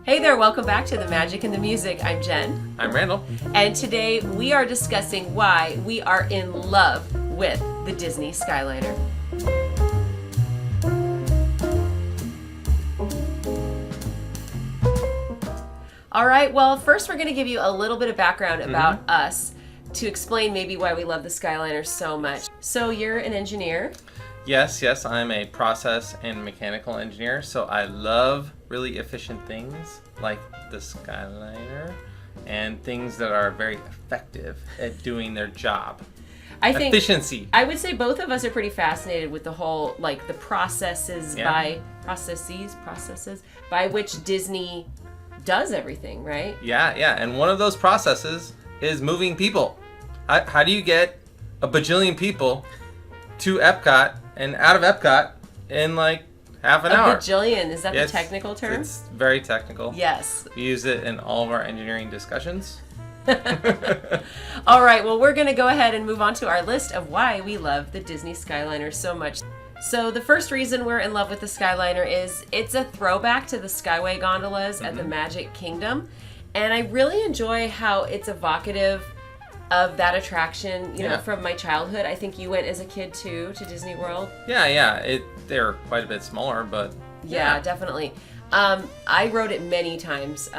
Hey there, welcome back to The Magic and the Music. I'm Jen. I'm Randall. And today we are discussing why we are in love with the Disney Skyliner. All right, well, first we're going to give you a little bit of background about us to explain maybe why we love the Skyliner so much. So you're an engineer? Yes, I'm a process and mechanical engineer, so I love really efficient things like the Skyliner and things that are very effective at doing their job. I think efficiency. I would say both of us are pretty fascinated with the whole, like, the processes by which Disney does everything, right? Yeah, and one of those processes is moving people. How do you get a bajillion people to Epcot and out of Epcot in like half an hour? A bajillion, is that the technical term? It's very technical. Yes. We use it in all of our engineering discussions. All right, well, we're going to go ahead and move on to our list of why we love the Disney Skyliner so much. So the first reason we're in love with the Skyliner is it's a throwback to the Skyway gondolas at the Magic Kingdom. And I really enjoy how it's evocative of that attraction, you know, from my childhood. I think you went as a kid too to Disney World. Yeah. They're quite a bit smaller, but yeah, definitely. I rode it many times.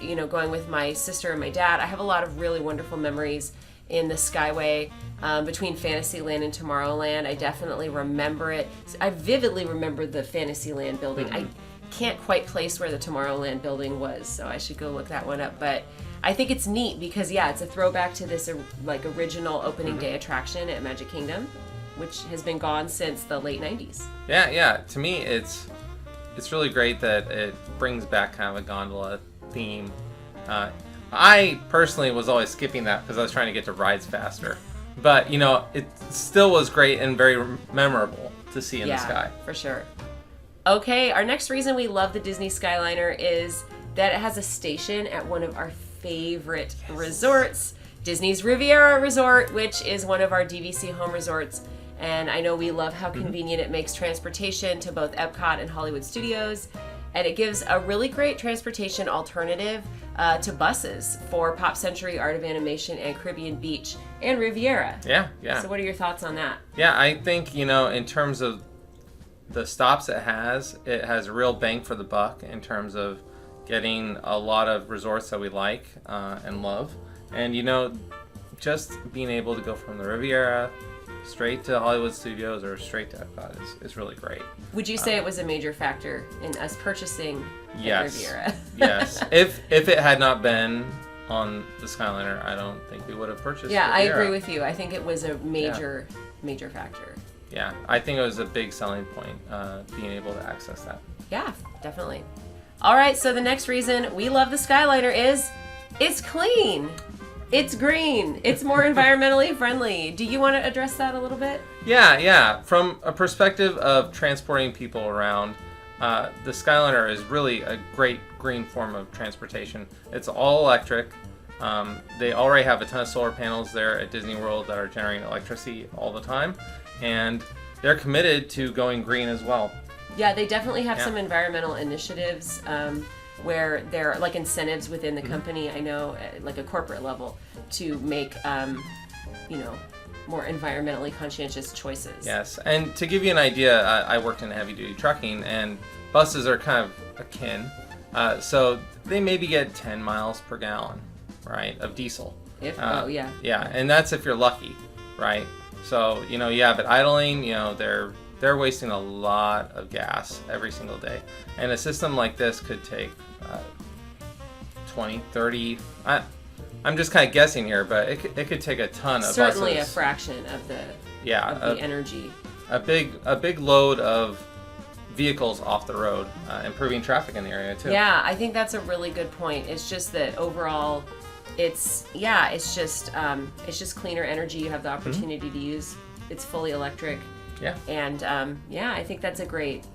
You know, going with my sister and my dad. I have a lot of really wonderful memories in the Skyway between Fantasyland and Tomorrowland. I definitely remember it. I vividly remember the Fantasyland building. I can't quite place where the Tomorrowland building was, so I should go look that one up. But I think it's neat because, it's a throwback to this like original opening day attraction at Magic Kingdom, which has been gone since the late 90s. Yeah. To me, it's really great that it brings back kind of a gondola theme. I personally was always skipping that because I was trying to get to rides faster. But, you know, it still was great and very memorable to see in the sky. For sure. Okay, our next reason we love the Disney Skyliner is that it has a station at one of our favorite resorts, Disney's Riviera Resort, which is one of our DVC home resorts. And I know we love how convenient it makes transportation to both Epcot and Hollywood Studios. And it gives a really great transportation alternative to buses for Pop Century, Art of Animation, and Caribbean Beach, and Riviera. Yeah. So what are your thoughts on that? Yeah, I think, you know, in terms of the stops it has a real bang for the buck in terms of getting a lot of resorts that we like and love. And, you know, just being able to go from the Riviera straight to Hollywood Studios or straight to Epcot is really great. Would you say it was a major factor in us purchasing Riviera? Yes. If it had not been on the Skyliner, I don't think we would have purchased Riviera. I agree with you. I think it was a major factor. Yeah, I think it was a big selling point, being able to access that. Yeah, definitely. All right, so the next reason we love the Skyliner is it's clean. It's green. It's more environmentally friendly. Do you want to address that a little bit? Yeah. From a perspective of transporting people around, the Skyliner is really a great green form of transportation. It's all electric. They already have a ton of solar panels there at Disney World that are generating electricity all the time, and they're committed to going green as well. Yeah, they definitely have some environmental initiatives where there are like incentives within the company, I know, at like a corporate level, to make, more environmentally conscientious choices. Yes, and to give you an idea, I worked in heavy-duty trucking, and buses are kind of akin. So they maybe get 10 miles per gallon, right, of diesel. Yeah, and that's if you're lucky, right? So, you know, you have it idling, you know, they're wasting a lot of gas every single day. And a system like this could take 20, 30, I'm just kind of guessing here, but it could take a ton of certainly buses. A fraction of the energy. A big load of vehicles off the road, improving traffic in the area too. Yeah, I think that's a really good point. It's just that overall, it's just cleaner energy. You have the opportunity to use. It's fully electric. Yeah. And I think that's a great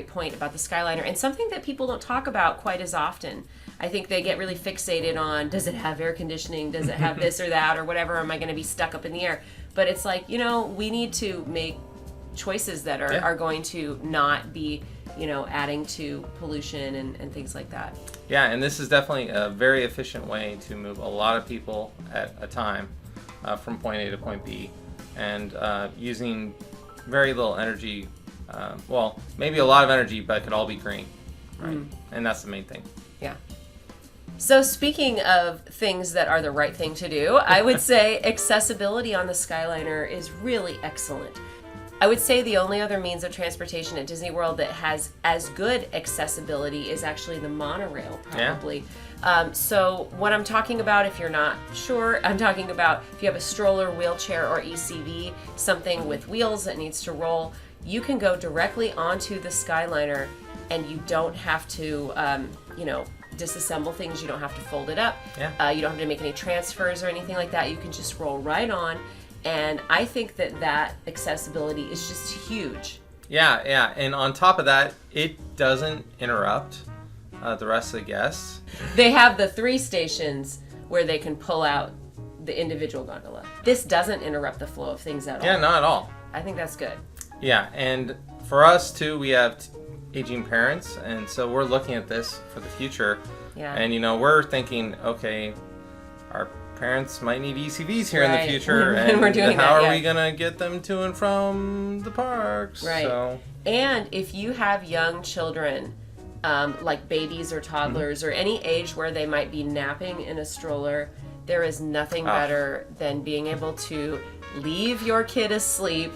point about the Skyliner, and something that people don't talk about quite as often. I think they get really fixated on, does it have air conditioning? Does it have this or that or whatever? Am I going to be stuck up in the air? But it's like, you know, we need to make choices that are going to not be, adding to pollution and things like that. Yeah, and this is definitely a very efficient way to move a lot of people at a time from point A to point B, and using very little energy. Well, maybe a lot of energy, but it could all be green, right? And that's the main thing. Yeah. So speaking of things that are the right thing to do, I would say accessibility on the Skyliner is really excellent. I would say the only other means of transportation at Disney World that has as good accessibility is actually the monorail, probably. Yeah. So what I'm talking about, if you're not sure, I'm talking about if you have a stroller, wheelchair, or ECV, something with wheels that needs to roll, you can go directly onto the Skyliner and you don't have to, disassemble things. You don't have to fold it up. Yeah. You don't have to make any transfers or anything like that. You can just roll right on. And I think that accessibility is just huge. Yeah. And on top of that, it doesn't interrupt the rest of the guests. They have the 3 stations where they can pull out the individual gondola. This doesn't interrupt the flow of things at all. Yeah, not at all. I think that's good. Yeah, and for us too, we have aging parents, and so we're looking at this for the future. Yeah. And we're thinking, okay, our parents might need ECVs here in the future, and we're doing how are we gonna get them to and from the parks? Right. So. And if you have young children, like babies or toddlers, or any age where they might be napping in a stroller, there is nothing better than being able to leave your kid asleep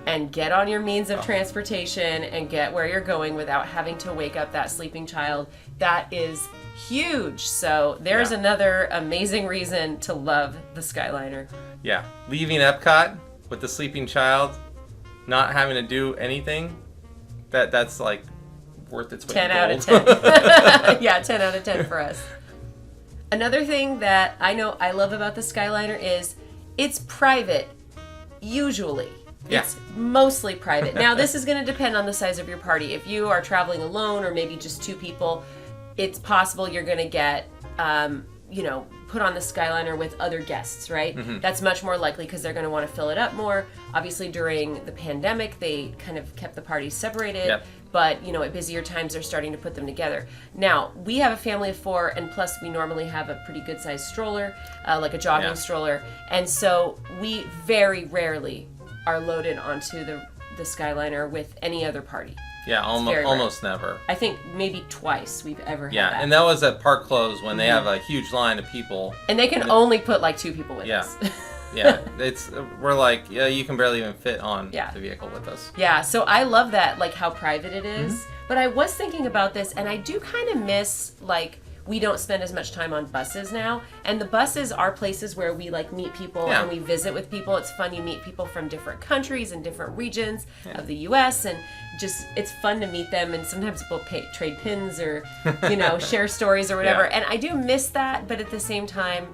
and get on your means of transportation and get where you're going without having to wake up that sleeping child. That is huge. So there's another amazing reason to love the Skyliner. Yeah. Leaving Epcot with the sleeping child, not having to do anything, that's like worth its weight in gold. 10 out of 10. Yeah, 10 out of 10 for us. Another thing that I know I love about the Skyliner is it's private, usually. Yeah. It's mostly private. Now, this is going to depend on the size of your party. If you are traveling alone or maybe just 2 people, it's possible you're going to get, put on the Skyliner with other guests, right? Mm-hmm. That's much more likely because they're going to want to fill it up more. Obviously, during the pandemic, they kind of kept the parties separated. Yep. But, at busier times, they're starting to put them together. Now, we have a family of 4, and plus we normally have a pretty good-sized stroller, like a jogging stroller. And so we very rarely are loaded onto the Skyliner with any other party. Yeah, almost never. I think maybe twice we've ever had that. Yeah, and that was at Park Close when they have a huge line of people. And they can only put like 2 people with us. Yeah, we're like, you can barely even fit on the vehicle with us. Yeah, so I love that, like how private it is. Mm-hmm. But I was thinking about this, and I do kind of miss, like, we don't spend as much time on buses now. And the buses are places where we, like, meet people and we visit with people. It's fun. You meet people from different countries and different regions of the U.S. And just, it's fun to meet them. And sometimes we'll trade pins or, share stories or whatever. And I do miss that, but at the same time,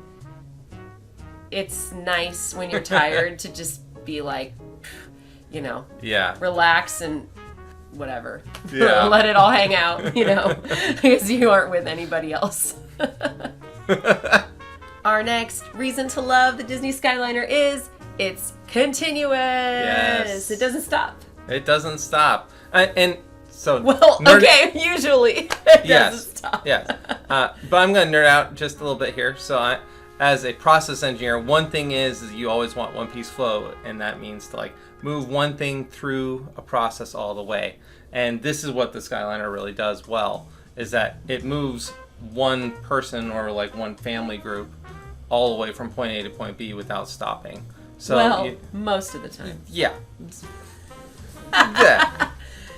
it's nice when you're tired to just be like, relax and whatever. Yeah. Let it all hang out, because you aren't with anybody else. Our next reason to love the Disney Skyliner is it's continuous. Yes. It doesn't stop. It doesn't stop. And so... usually it doesn't stop. Yes. But I'm going to nerd out just a little bit here. So as a process engineer, one thing is you always want one-piece flow, and that means to move one thing through a process all the way. And this is what the Skyliner really does well, is that it moves one person or one family group all the way from point A to point B without stopping. So most of the time. Yeah.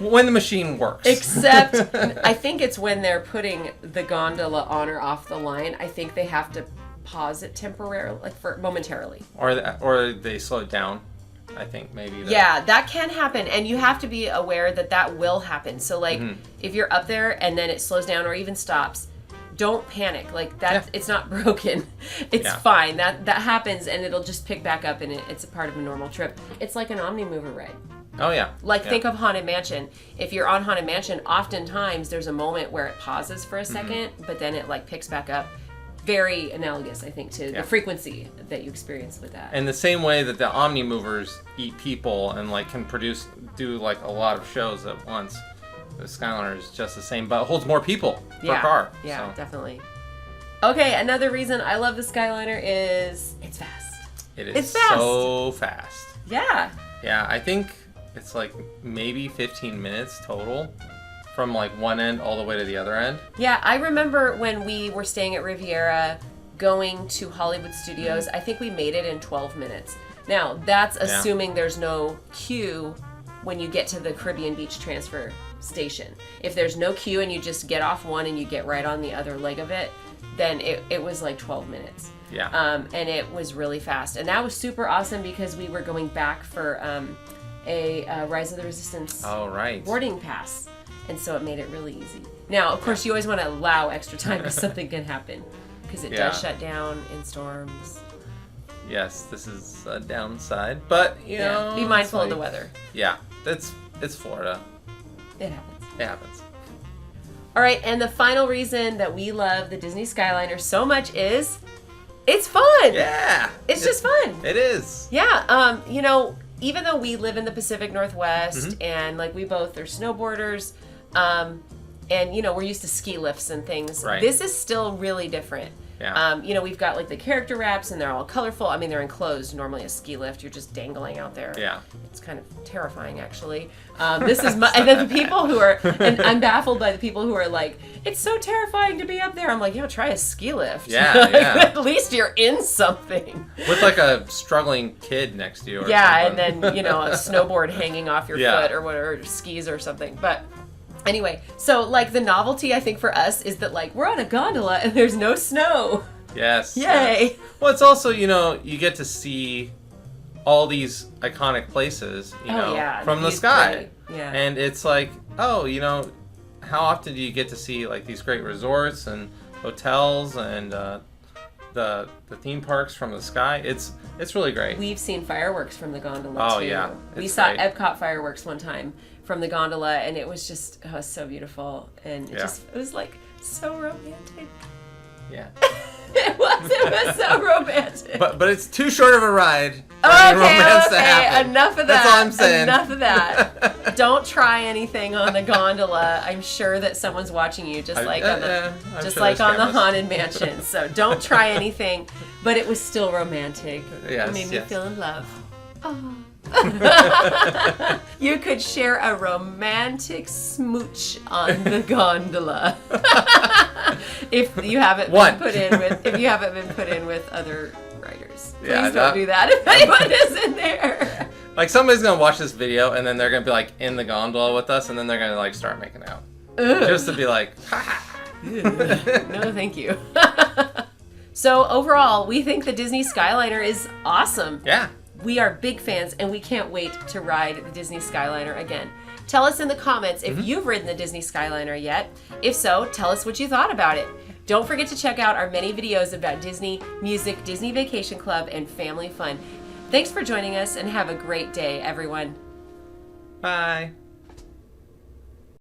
When the machine works. Except, I think it's when they're putting the gondola on or off the line, I think they have to pause it temporarily, momentarily. Or they slow it down. I think maybe that can happen, and you have to be aware that will happen. So if you're up there and then it slows down or even stops, don't panic. It's not broken. It's fine. That happens, and it'll just pick back up, and it's a part of a normal trip. It's like an Omnimover ride. Oh yeah. Think of Haunted Mansion. If you're on Haunted Mansion, oftentimes there's a moment where it pauses for a second, but then it picks back up. Very analogous, I think, to the frequency that you experience with that. And the same way that the Omnimovers eat people and can do a lot of shows at once, the Skyliner is just the same, but it holds more people per car. Yeah, so. definitely. Okay, another reason I love the Skyliner is it's fast. It's fast. So fast. Yeah. Yeah, I think it's like maybe 15 minutes total from like one end all the way to the other end. Yeah, I remember when we were staying at Riviera going to Hollywood Studios, I think we made it in 12 minutes. Now, that's assuming there's no queue when you get to the Caribbean Beach transfer station. If there's no queue and you just get off one and you get right on the other leg of it, then it was like 12 minutes. Yeah. And it was really fast. And that was super awesome because we were going back for a Rise of the Resistance boarding pass. And so it made it really easy. Now, of course, you always want to allow extra time because something can happen. Because it does shut down in storms. Yes, this is a downside. But, you know... Be mindful of the weather. Yeah. It's Florida. It happens. It happens. All right, and the final reason that we love the Disney Skyliner so much is it's fun. Yeah. It's just fun. It is. Yeah. You know, even though we live in the Pacific Northwest and like we both are snowboarders, and you know, we're used to ski lifts and things. Right. This is still really different. Yeah. You know, we've got like the character wraps and they're all colorful. I mean, they're enclosed. Normally a ski lift, you're just dangling out there. Yeah. It's kind of terrifying, actually. This is and then the people who are, and I'm baffled by the people who are like, it's so terrifying to be up there. I'm like, try a ski lift. Yeah, yeah. At least you're in something. With like a struggling kid next to you or something. And then, you know, a snowboard hanging off your foot or whatever, skis or something. But anyway, so like the novelty I think for us is that like we're on a gondola and there's no snow. Yes. Yay. Yeah. Well, it's also, you know, you get to see all these iconic places, you know, from the sky. Great. Yeah. And it's like, oh, you know, how often do you get to see like these great resorts and hotels and the theme parks from the sky? It's really great. We've seen fireworks from the gondola too. Yeah. We saw Epcot fireworks one time from the gondola, and it was just so beautiful, and it was like so romantic. Yeah. It was so romantic. But it's too short of a ride for okay, romance to happen. Enough of that. That's all I'm saying. Enough of that. Don't try anything on the gondola. I'm sure that someone's watching you, just like on the Haunted Mansion. So don't try anything. But it was still romantic. Yes, it made me feel in love. You could share a romantic smooch on the gondola if you haven't been put in with other riders. Please don't do that if anyone is in there. Like somebody's gonna watch this video and then they're gonna be like in the gondola with us and then they're gonna like start making out. Just to be like, ha. No, thank you. So overall, we think the Disney Skyliner is awesome. Yeah. We are big fans, and we can't wait to ride the Disney Skyliner again. Tell us in the comments if you've ridden the Disney Skyliner yet. If so, tell us what you thought about it. Don't forget to check out our many videos about Disney music, Disney Vacation Club, and family fun. Thanks for joining us, and have a great day, everyone. Bye.